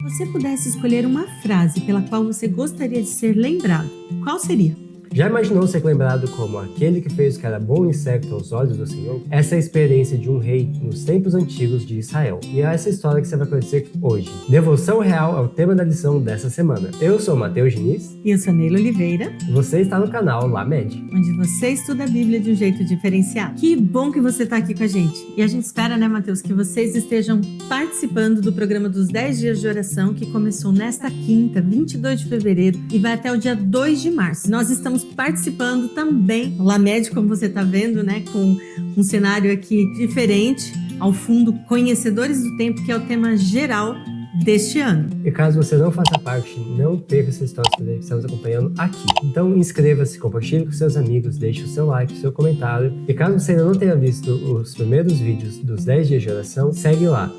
você pudesse escolher uma frase pela qual você gostaria de ser lembrado, qual seria? Já imaginou ser lembrado como aquele que fez o que era bom e certo aos olhos do Senhor? Essa é a experiência de um rei nos tempos antigos de Israel. E é essa história que você vai conhecer hoje. Devoção real é o tema da lição dessa semana. Eu sou Matheus Diniz. E eu sou Neila Oliveira. E você está no canal Lamed, onde você estuda a Bíblia de um jeito diferenciado. Que bom que você está aqui com a gente. E a gente espera, né, Matheus, que vocês estejam participando do programa dos 10 dias de oração que começou nesta quinta, 22 de fevereiro, e vai até o dia 2 de março. Nós estamos participando também, o Lamed, como você está vendo, né, com um cenário aqui diferente, ao fundo, Conhecedores do Tempo, que é o tema geral deste ano. E caso você não faça parte, não perca essa história que estamos acompanhando aqui. Então inscreva-se, compartilhe com seus amigos, deixe o seu like, o seu comentário. E caso você ainda não tenha visto os primeiros vídeos dos 10 dias de oração, segue lá,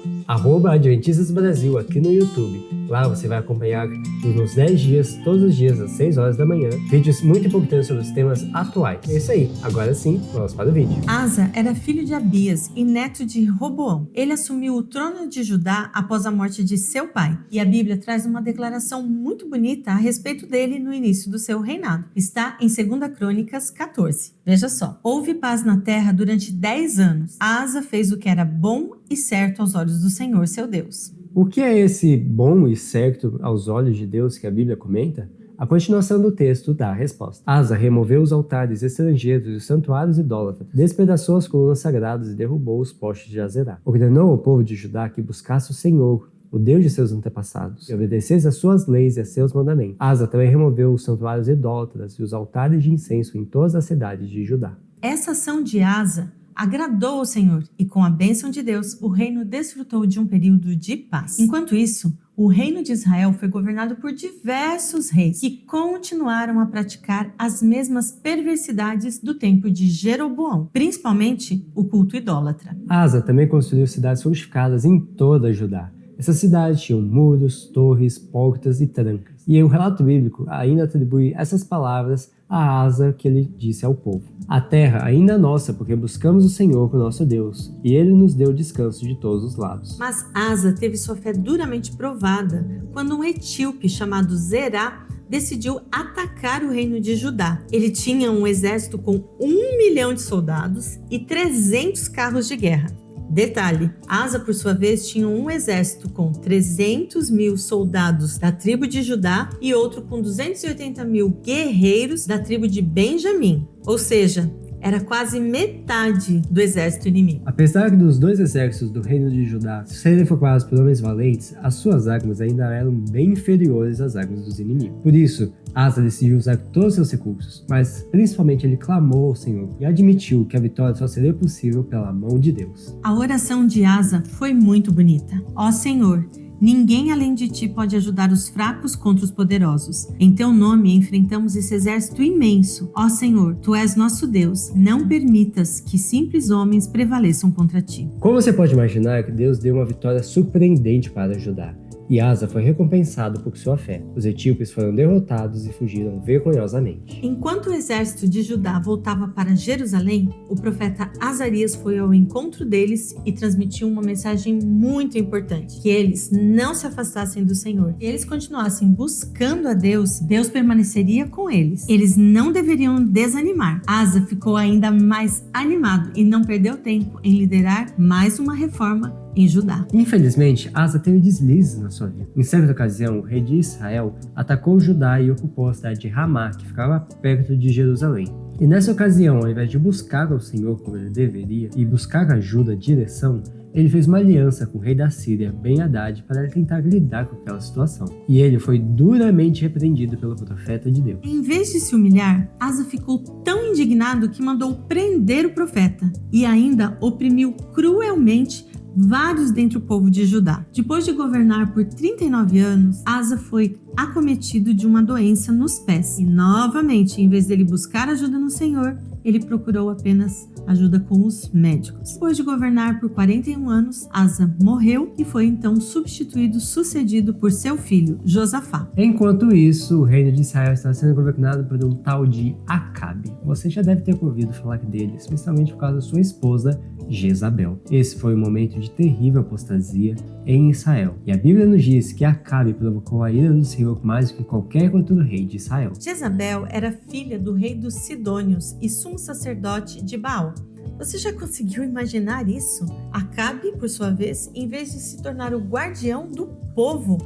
@Adventistas Brasil aqui no YouTube. Lá você vai acompanhar nos 10 dias, todos os dias, às 6 horas da manhã, vídeos muito importantes sobre os temas atuais. É isso aí, agora sim, vamos para o vídeo. Asa era filho de Abias e neto de Roboão. Ele assumiu o trono de Judá após a morte de seu pai. E a Bíblia traz uma declaração muito bonita a respeito dele no início do seu reinado. Está em 2 Crônicas 14. Veja só. Houve paz na terra durante 10 anos. Asa fez o que era bom e certo aos olhos do Senhor, seu Deus. O que é esse bom e certo aos olhos de Deus que a Bíblia comenta? A continuação do texto dá a resposta. Asa removeu os altares estrangeiros e os santuários idólatras, despedaçou as colunas sagradas e derrubou os postes de Azerá. Ordenou ao povo de Judá que buscasse o Senhor, o Deus de seus antepassados, e obedecesse às suas leis e a seus mandamentos. Asa também removeu os santuários idólatras e os altares de incenso em todas as cidades de Judá. Essa ação de Asa agradou ao Senhor e, com a bênção de Deus, o reino desfrutou de um período de paz. Enquanto isso, o reino de Israel foi governado por diversos reis que continuaram a praticar as mesmas perversidades do tempo de Jeroboão, principalmente o culto idólatra. Asa também construiu cidades fortificadas em toda Judá. Essas cidades tinham muros, torres, portas e trancas. E o relato bíblico ainda atribui essas palavras a Asa que ele disse ao povo. A terra ainda é nossa, porque buscamos o Senhor, o nosso Deus, e ele nos deu descanso de todos os lados. Mas Asa teve sua fé duramente provada quando um etíope chamado Zerá decidiu atacar o reino de Judá. Ele tinha um exército com 1 milhão de soldados e 300 carros de guerra. Detalhe, Asa, por sua vez, tinha um exército com 300 mil soldados da tribo de Judá e outro com 280 mil guerreiros da tribo de Benjamim. Ou seja, era quase metade do exército inimigo. Apesar dos dois exércitos do reino de Judá serem formados por homens valentes, as suas armas ainda eram bem inferiores às armas dos inimigos. Por isso, Asa decidiu usar todos os seus recursos, mas principalmente ele clamou ao Senhor e admitiu que a vitória só seria possível pela mão de Deus. A oração de Asa foi muito bonita. Ó Senhor, ninguém além de ti pode ajudar os fracos contra os poderosos. Em teu nome enfrentamos esse exército imenso. Ó Senhor, tu és nosso Deus. Não permitas que simples homens prevaleçam contra ti. Como você pode imaginar, que Deus deu uma vitória surpreendente para Judá. E Asa foi recompensado por sua fé. Os etíopes foram derrotados e fugiram vergonhosamente. Enquanto o exército de Judá voltava para Jerusalém, o profeta Azarias foi ao encontro deles e transmitiu uma mensagem muito importante: que eles não se afastassem do Senhor. Se eles continuassem buscando a Deus, Deus permaneceria com eles. Eles não deveriam desanimar. Asa ficou ainda mais animado e não perdeu tempo em liderar mais uma reforma em Judá. Infelizmente, Asa teve deslizes na sua vida. Em certa ocasião, o rei de Israel atacou Judá e ocupou a cidade de Ramá, que ficava perto de Jerusalém. E nessa ocasião, ao invés de buscar ao Senhor como ele deveria e buscar ajuda, direção, ele fez uma aliança com o rei da Síria, Ben-Hadad, para tentar lidar com aquela situação. E ele foi duramente repreendido pelo profeta de Deus. Em vez de se humilhar, Asa ficou tão indignado que mandou prender o profeta e ainda oprimiu cruelmente vários dentre o povo de Judá. Depois de governar por 39 anos, Asa foi acometido de uma doença nos pés. E novamente, em vez dele buscar ajuda no Senhor, ele procurou apenas ajuda com os médicos. Depois de governar por 41 anos, Asa morreu e foi então sucedido por seu filho, Josafá. Enquanto isso, o reino de Israel está sendo governado por um tal de Acabe. Você já deve ter ouvido falar dele, especialmente por causa da sua esposa, Jezabel. Esse foi um momento de terrível apostasia em Israel. E a Bíblia nos diz que Acabe provocou a ira do Senhor mais do que qualquer outro rei de Israel. Jezabel era filha do rei dos Sidônios e sumo sacerdote de Baal. Você já conseguiu imaginar isso? Acabe, por sua vez, em vez de se tornar o guardião do povo,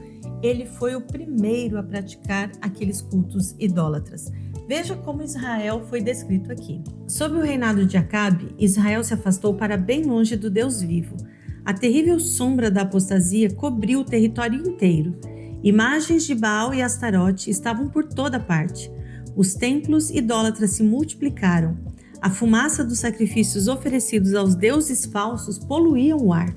ele foi o primeiro a praticar aqueles cultos idólatras. Veja como Israel foi descrito aqui. Sob o reinado de Acabe, Israel se afastou para bem longe do Deus vivo. A terrível sombra da apostasia cobriu o território inteiro. Imagens de Baal e Astarote estavam por toda parte. Os templos idólatras se multiplicaram. A fumaça dos sacrifícios oferecidos aos deuses falsos poluíam o ar.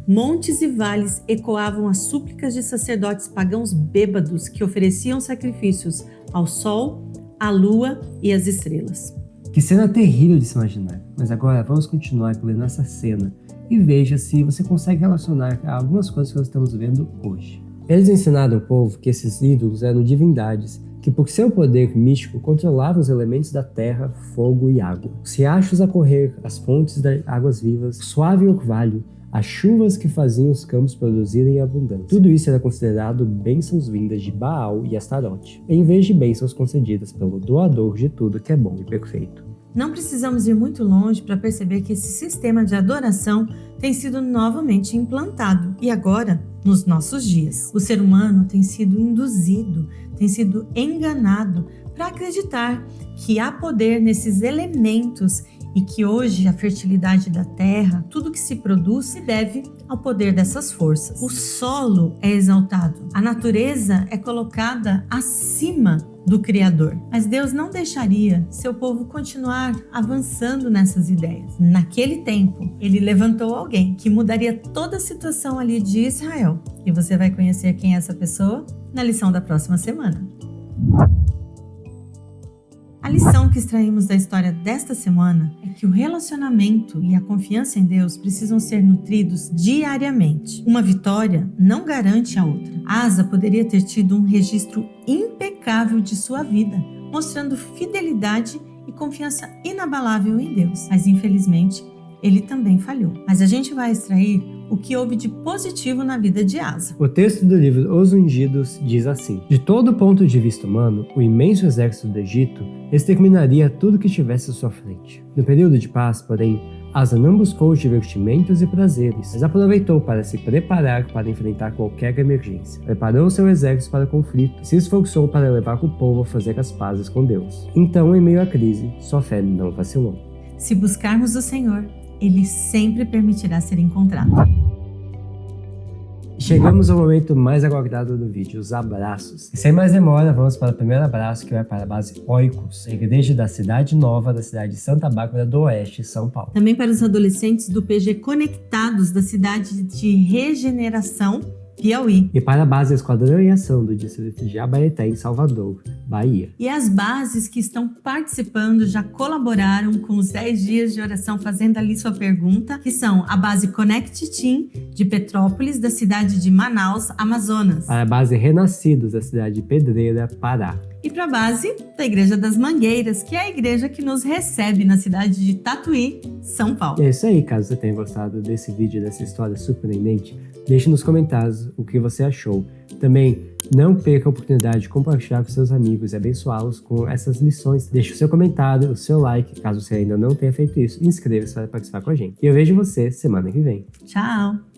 Montes e vales ecoavam as súplicas de sacerdotes pagãos bêbados que ofereciam sacrifícios ao sol, à lua e às estrelas. Que cena terrível de se imaginar. Mas agora vamos continuar lendo essa cena e veja se você consegue relacionar a algumas coisas que nós estamos vendo hoje. Eles ensinaram ao povo que esses ídolos eram divindades que por seu poder místico controlavam os elementos da terra, fogo e água. Os riachos a correr, as fontes de águas vivas, o suave orvalho, as chuvas que faziam os campos produzirem abundância. Tudo isso era considerado bênçãos vindas de Baal e Astarote, em vez de bênçãos concedidas pelo doador de tudo que é bom e perfeito. Não precisamos ir muito longe para perceber que esse sistema de adoração tem sido novamente implantado e agora, nos nossos dias. O ser humano tem sido induzido, tem sido enganado para acreditar que há poder nesses elementos e que hoje a fertilidade da terra, tudo que se produz, se deve ao poder dessas forças. O solo é exaltado, a natureza é colocada acima do Criador. Mas Deus não deixaria seu povo continuar avançando nessas ideias. Naquele tempo, ele levantou alguém que mudaria toda a situação ali de Israel. E você vai conhecer quem é essa pessoa na lição da próxima semana. A lição que extraímos da história desta semana é que o relacionamento e a confiança em Deus precisam ser nutridos diariamente. Uma vitória não garante a outra. Asa poderia ter tido um registro impecável de sua vida, mostrando fidelidade e confiança inabalável em Deus. Mas infelizmente, ele também falhou. Mas a gente vai extrair o que houve de positivo na vida de Asa. O texto do livro Os Ungidos diz assim: de todo ponto de vista humano, o imenso exército do Egito exterminaria tudo que estivesse à sua frente. No período de paz, porém, Asa não buscou os divertimentos e prazeres, mas aproveitou para se preparar para enfrentar qualquer emergência. Preparou seu exército para o conflito e se esforçou para levar o povo a fazer as pazes com Deus. Então, em meio à crise, sua fé não vacilou. Se buscarmos o Senhor, Ele sempre permitirá ser encontrado. Chegamos ao momento mais aguardado do vídeo, os abraços. E sem mais demora, vamos para o primeiro abraço, que vai para a base Oikos, a igreja da Cidade Nova, da cidade de Santa Bárbara do Oeste, São Paulo. Também para os adolescentes do PG Conectados, da cidade de Regeneração, Piauí. E para a base Esquadrão em Ação do distrito de Abaeté, em Salvador, Bahia. E as bases que estão participando já colaboraram com os 10 dias de oração fazendo ali sua pergunta, que são a base Connect Team de Petrópolis, da cidade de Manaus, Amazonas. Para a base Renascidos, da cidade de Pedreira, Pará. E para a base da Igreja das Mangueiras, que é a igreja que nos recebe na cidade de Tatuí, São Paulo. É isso aí, caso você tenha gostado desse vídeo, dessa história surpreendente, deixe nos comentários o que você achou. Também não perca a oportunidade de compartilhar com seus amigos e abençoá-los com essas lições. Deixe o seu comentário, o seu like, caso você ainda não tenha feito isso, inscreva-se para participar com a gente. E eu vejo você semana que vem. Tchau!